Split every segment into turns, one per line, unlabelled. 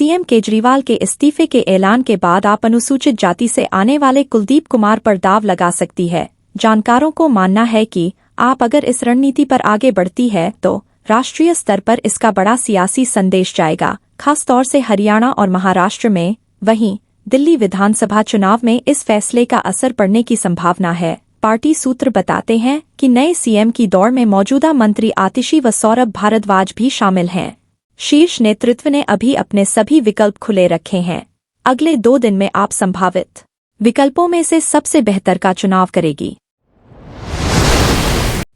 CM Kejriwal के इस्तीफे के ऐलान के बाद आप अनुसूचित जाति से आने वाले कुलदीप कुमार पर दाव लगा सकती है। जानकारों को मानना है कि आप अगर इस रणनीति पर आगे बढ़ती है तो राष्ट्रीय स्तर पर इसका बड़ा सियासी संदेश जाएगा, खास तौर से हरियाणा और महाराष्ट्र में। वहीं दिल्ली विधानसभा चुनाव में इस फैसले का असर पड़ने की संभावना है। पार्टी सूत्र बताते हैं कि नए सीएम की दौड़ में मौजूदा मंत्री आतिशी व सौरभ भारद्वाज भी शामिल हैं। शीर्ष नेतृत्व ने अभी अपने सभी विकल्प खुले रखे हैं। अगले 2 दिन में आप संभावित विकल्पों में से सबसे बेहतर का चुनाव करेगी।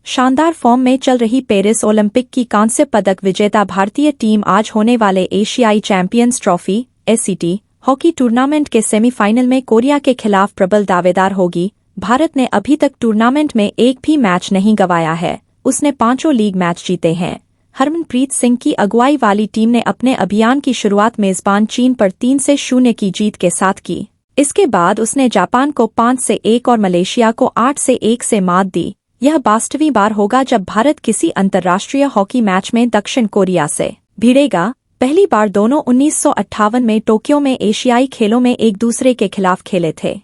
शानदार फॉर्म में चल रही पेरिस ओलंपिक की कांस्य पदक विजेता भारतीय टीम आज होने वाले एशियाई champions trophy (ACT) hockey tournament के सेमीफाइनल में कोरिया के खिलाफ प्रबल दावेदार होगी। भारत ने अभी तक टूर्नामेंट में एक भी मैच नहीं गंवाया है। उसने 5 लीग मैच जीते हैं। हरमनप्रीत सिंह की अगुवाई वाली टीम ने अपने अभियान की शुरुआत मेजबान चीन पर 3-0 की जीत के साथ की। इसके बाद उसने जापान को 5-1 और मलेशिया को 8-1 से मात दी। यह 22वीं बार होगा जब भारत किसी अंतर्राष्ट्रीय हॉकी मैच में दक्षिण कोरिया से भिड़ेगा। पहली बार दोनों 1958 में टोक्यो में एशियाई खेलों में एक दूसरे के खिलाफ खेले थे।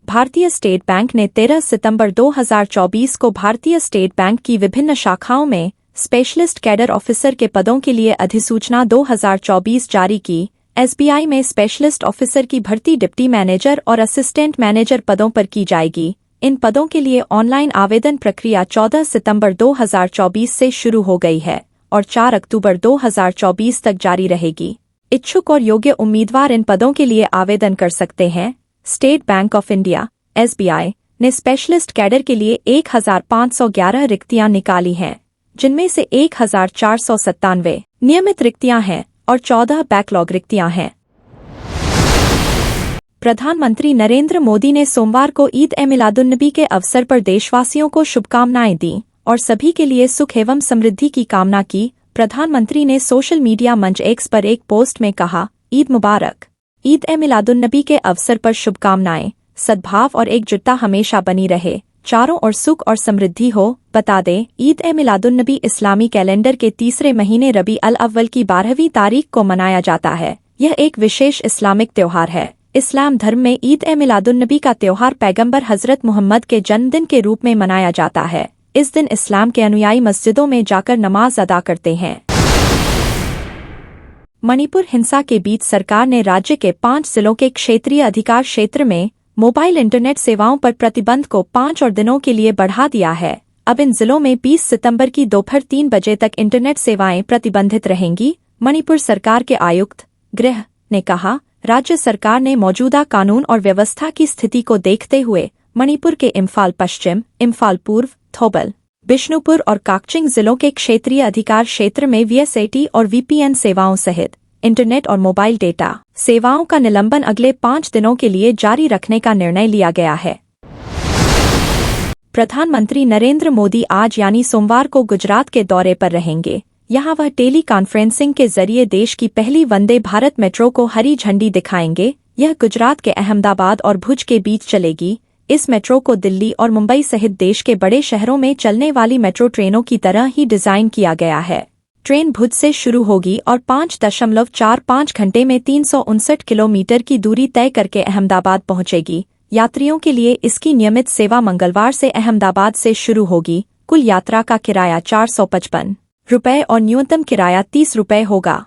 भारतीय स्टेट बैंक ने 13 सितंबर 2024 को भारतीय स्टेट बैंक की विभिन्न शाखाओं में स्पेशलिस्ट कैडर ऑफिसर के पदों के लिए अधिसूचना 2024 जारी की। एसबीआई में स्पेशलिस्ट ऑफिसर की भर्ती डिप्टी मैनेजर और असिस्टेंट मैनेजर पदों पर की जाएगी। इन पदों के लिए ऑनलाइन आवेदन प्रक्रिया 14 सितंबर 2024 से शुरू हो गई है और 4 अक्टूबर 2024 तक जारी रहेगी। इच्छुक और योग्य उम्मीदवार इन पदों के लिए आवेदन कर सकते हैं। State bank of India (SBI) ने स्पेशलिस्ट कैडर के लिए 1511 रिक्तियां निकाली हैं, जिनमें से 1497 नियमित रिक्तियां हैं और 14 बैकलॉग रिक्तियां हैं। प्रधानमंत्री नरेंद्र मोदी ने सोमवार को ईद-ए-मिलादुन्नबी के अवसर पर देशवासियों को शुभकामनाएं दी और सभी के लिए सुख एवं समृद्धि की कामना की। प्रधानमंत्री ने सोशल मीडिया मंच एक्स पर एक पोस्ट में कहा, ईद मुबारक। ईद-ए-मिलादुन्नबी के अवसर पर शुभकामनाएं, सद्भाव और एकजुटता हमेशा बनी रहे, चारों ओर सुख और समृद्धि हो। बता दें, ईद-ए-मिलादुन्नबी इस्लामी कैलेंडर के तीसरे महीने रबी अल अव्वल की 12वीं तारीख को मनाया जाता है। यह एक विशेष इस्लामिक त्योहार है। इस्लाम धर्म में ईद-ए-मिलादुन्नबी का त्योहार पैगंबर हजरत मोहम्मद के जन्मदिन के रूप में मनाया जाता है। इस दिन इस्लाम के अनुयायी मस्जिदों में जाकर नमाज अदा करते हैं। मणिपुर हिंसा के बीच सरकार ने राज्य के 5 जिलों के क्षेत्रीय अधिकार क्षेत्र में मोबाइल इंटरनेट सेवाओं पर प्रतिबंध को 5 और दिनों के लिए बढ़ा दिया है। अब इन जिलों में 20 सितंबर की दोपहर 3 बजे तक इंटरनेट सेवाएं प्रतिबंधित रहेंगी। मणिपुर सरकार के आयुक्त गृह ने कहा, राज्य सरकार ने मौजूदा कानून और व्यवस्था की स्थिति को देखते हुए मणिपुर के इम्फाल पश्चिम, इम्फाल पूर्व, थौबल, बिष्णुपुर और काकचिंग जिलों के क्षेत्रीय अधिकार क्षेत्र में वीएसएटी और वीपीएन सेवाओं सहित इंटरनेट और मोबाइल डेटा सेवाओं का निलंबन अगले 5 दिनों के लिए जारी रखने का निर्णय लिया गया है। प्रधानमंत्री नरेंद्र मोदी आज यानी सोमवार को गुजरात के दौरे पर रहेंगे। यहां वह टेली कॉन्फ्रेंसिंग के जरिए देश की पहली वंदे भारत मेट्रो को हरी झंडी दिखाएंगे। यह गुजरात के अहमदाबाद और भुज के बीच चलेगी। इस मेट्रो को दिल्ली और मुंबई सहित देश के बड़े शहरों में चलने वाली मेट्रो ट्रेनों की तरह ही डिजाइन किया गया है। ट्रेन भुज से शुरू होगी और 5.45 घंटे में 359 किलोमीटर की दूरी तय करके अहमदाबाद पहुंचेगी। यात्रियों के लिए इसकी नियमित सेवा मंगलवार से अहमदाबाद से शुरू होगी। कुल यात्रा का किराया 455 रुपये और न्यूनतम किराया 30 रुपये होगा।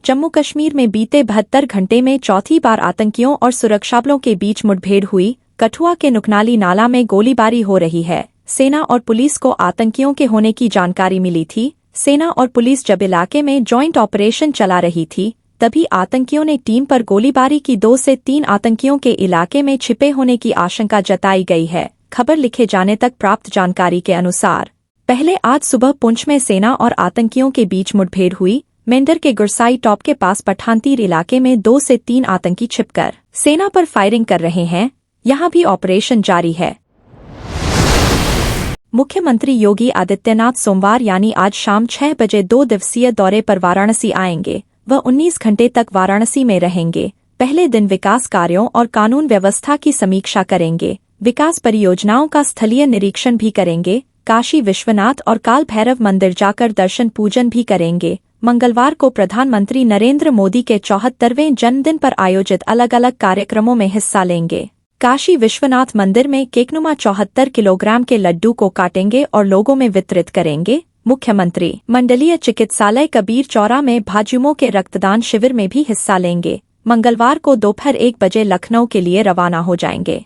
जम्मू कश्मीर में बीते 72 घंटे में चौथी बार आतंकियों और सुरक्षाबलों के बीच मुठभेड़ हुई। कठुआ के नुकनाली नाला में गोलीबारी हो रही है। सेना और पुलिस को आतंकियों के होने की जानकारी मिली थी। सेना और पुलिस जब इलाके में जॉइंट ऑपरेशन चला रही थी, तभी आतंकियों ने टीम पर गोलीबारी की। 2 से 3 आतंकियों के इलाके में छिपे होने की आशंका जताई गई है। खबर लिखे जाने तक प्राप्त जानकारी के अनुसार पहले आज सुबह पुंछ में सेना और आतंकियों के बीच मुठभेड़ हुई। मेंढर के गुरसाई टॉप के पास पठानतीर इलाके में 2 से 3 आतंकी छिपकर सेना पर फायरिंग कर रहे हैं। यहां भी ऑपरेशन जारी है। मुख्यमंत्री योगी आदित्यनाथ सोमवार यानी आज शाम 6 बजे 2 दिवसीय दौरे पर वाराणसी आएंगे। वह 19 घंटे तक वाराणसी में रहेंगे। पहले दिन विकास कार्यों और कानून व्यवस्था की समीक्षा करेंगे। विकास परियोजनाओं का स्थलीय निरीक्षण भी करेंगे। काशी विश्वनाथ और काल भैरव मंदिर जाकर दर्शन पूजन भी करेंगे। मंगलवार को प्रधानमंत्री नरेंद्र मोदी के 74वें जन्मदिन पर आयोजित अलग अलग कार्यक्रमों में हिस्सा लेंगे। काशी विश्वनाथ मंदिर में केकनुमा 74 किलोग्राम के लड्डू को काटेंगे और लोगों में वितरित करेंगे। मुख्यमंत्री मंडलीय चिकित्सालय कबीर चौरा में भाजयुमो के रक्तदान शिविर में भी हिस्सा लेंगे। मंगलवार को दोपहर 1 बजे लखनऊ के लिए रवाना हो जाएंगे।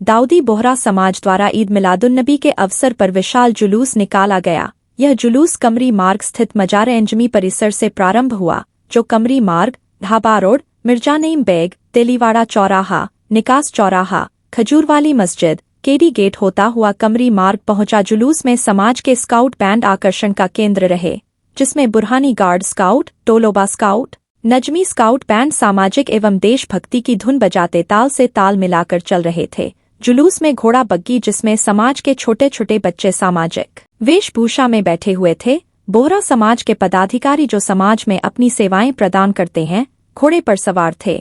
दाऊदी बोहरा समाज द्वारा ईद मिलादुन्नबी के अवसर पर विशाल जुलूस निकाला गया। यह जुलूस कमरी मार्ग स्थित मजार-ए-अंजमी परिसर से प्रारंभ हुआ, जो कमरी मार्ग, ढाबा रोड, मिर्जा नईम बेग, तेलीवाड़ा चौराहा, निकास चौराहा, खजूरवाली मस्जिद, केडी गेट होता हुआ कमरी मार्ग पहुंचा। जुलूस में समाज के स्काउट बैंड आकर्षण का केंद्र रहे, जिसमें Burhani guard scout, Toloba scout, Najmi scout band सामाजिक एवं देशभक्ति की धुन बजाते ताल से ताल मिलाकर चल रहे थे। जुलूस में घोड़ा बग्गी, जिसमें समाज के छोटे छोटे बच्चे सामाजिक वेशभूषा में बैठे हुए थे। बोहरा समाज के पदाधिकारी जो समाज में अपनी सेवाएं प्रदान करते हैं, घोड़े पर सवार थे।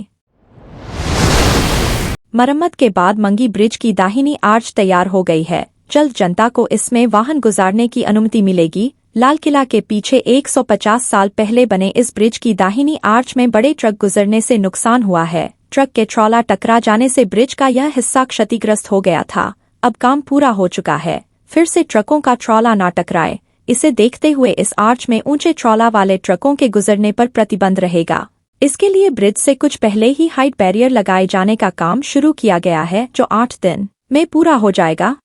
मरम्मत के बाद मंगी ब्रिज की दाहिनी आर्च तैयार हो गई है। जल्द जनता को इसमें वाहन गुजारने की अनुमति मिलेगी। लाल किला के पीछे 150 साल पहले बने इस ब्रिज की दाहिनी आर्च में बड़े ट्रक गुजरने से नुकसान हुआ है। ट्रक के ट्रॉला टकरा जाने से ब्रिज का यह हिस्सा क्षतिग्रस्त हो गया था। अब काम पूरा हो चुका है, फिर से ट्रकों का ट्रॉला न टकराए, इसे देखते हुए इस आर्च में ऊंचे ट्रॉला वाले ट्रकों के गुजरने पर प्रतिबंध रहेगा। इसके लिए ब्रिज से कुछ पहले ही हाइट बैरियर लगाए जाने का काम शुरू किया गया है, जो 8 दिन में पूरा हो जाएगा।